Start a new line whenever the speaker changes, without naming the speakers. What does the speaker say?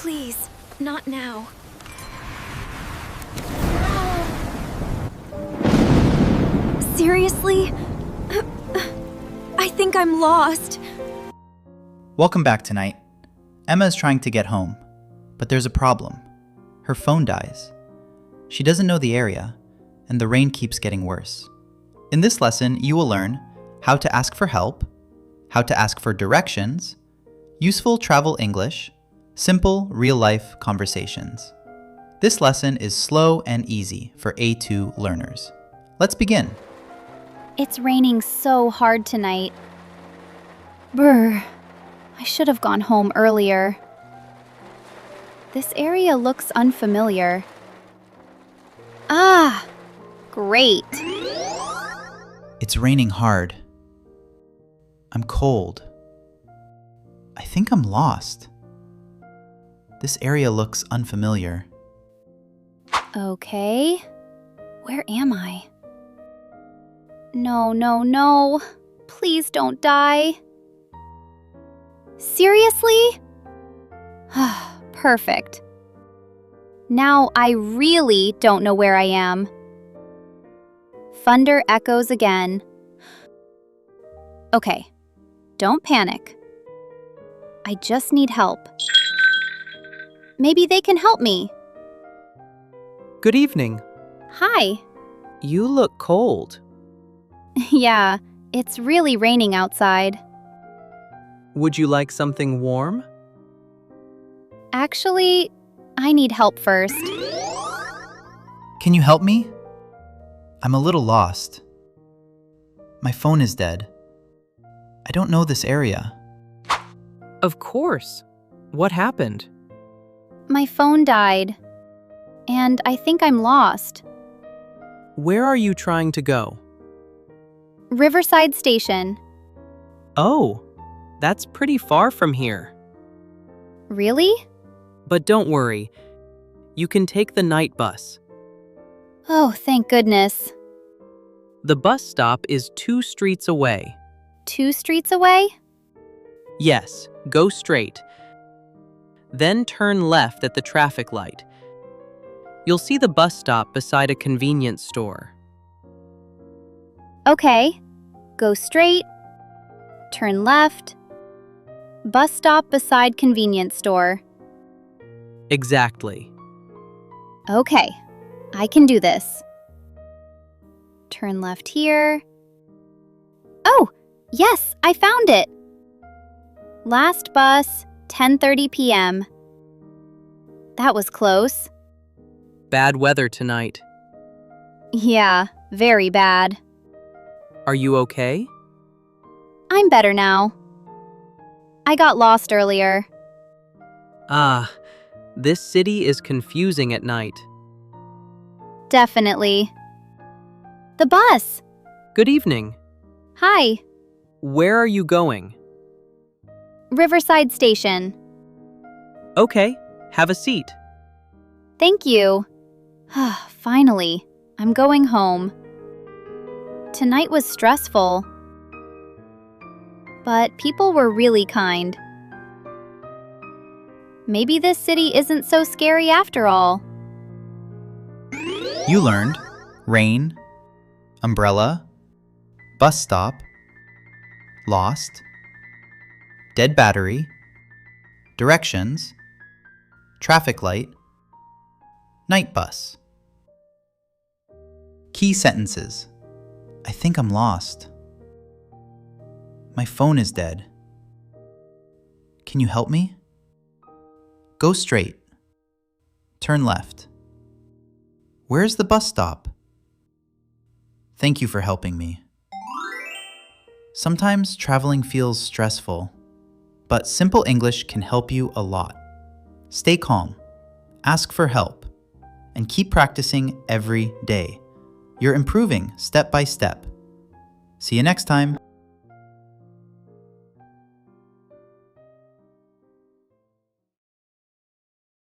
Please, not now. Seriously? I think I'm lost.
Welcome back tonight. Emma is trying to get home, but there's a problem. Her phone dies. She doesn't know the area, and the rain keeps getting worse. In this lesson, you will learn how to ask for help, how to ask for directions, useful travel English, simple real-life conversations. This lesson is slow and easy for A2 learners. Let's begin.
It's raining so hard tonight. Brr, I should have gone home earlier. This area looks unfamiliar. Ah, great.
It's raining hard. I'm cold. I think I'm lost. This area looks unfamiliar.
Okay, where am I? No. Please don't die. Seriously? Perfect. Now I really don't know where I am. Thunder echoes again. Okay, don't panic. I just need help. Maybe they can help me.
Good evening.
Hi.
You look cold.
Yeah, it's really raining outside.
Would you like something warm?
Actually, I need help first.
Can you help me? I'm a little lost. My phone is dead. I don't know this area.
Of course. What happened?
My phone died, and I think I'm lost.
Where are you trying to go?
Riverside Station.
Oh, that's pretty far from here.
Really?
But don't worry. You can take the night bus.
Oh, thank goodness.
The bus stop is 2 streets away.
2 streets away?
Yes, go straight. Then turn left at the traffic light. You'll see the bus stop beside a convenience store.
Okay. Go straight. Turn left. Bus stop beside convenience store.
Exactly.
Okay, I can do this. Turn left here. Oh, yes, I found it. Last bus, 10:30 p.m. That was close.
Bad weather tonight.
Yeah, very bad.
Are you okay?
I'm better now. I got lost earlier.
Ah, this city is confusing at night.
Definitely. The bus.
Good evening.
Hi,
Where are you going?
Riverside Station.
Okay, have a seat.
Thank you. Finally, I'm going home. Tonight was stressful, but people were really kind. Maybe this city isn't so scary after all.
You learned rain, umbrella, bus stop, lost, dead battery, directions, traffic light, night bus. Key sentences. I think I'm lost. My phone is dead. Can you help me? Go straight. Turn left. Where's the bus stop? Thank you for helping me. Sometimes traveling feels stressful, but simple English can help you a lot. Stay calm, ask for help, and keep practicing every day. You're improving step by step. See you next time.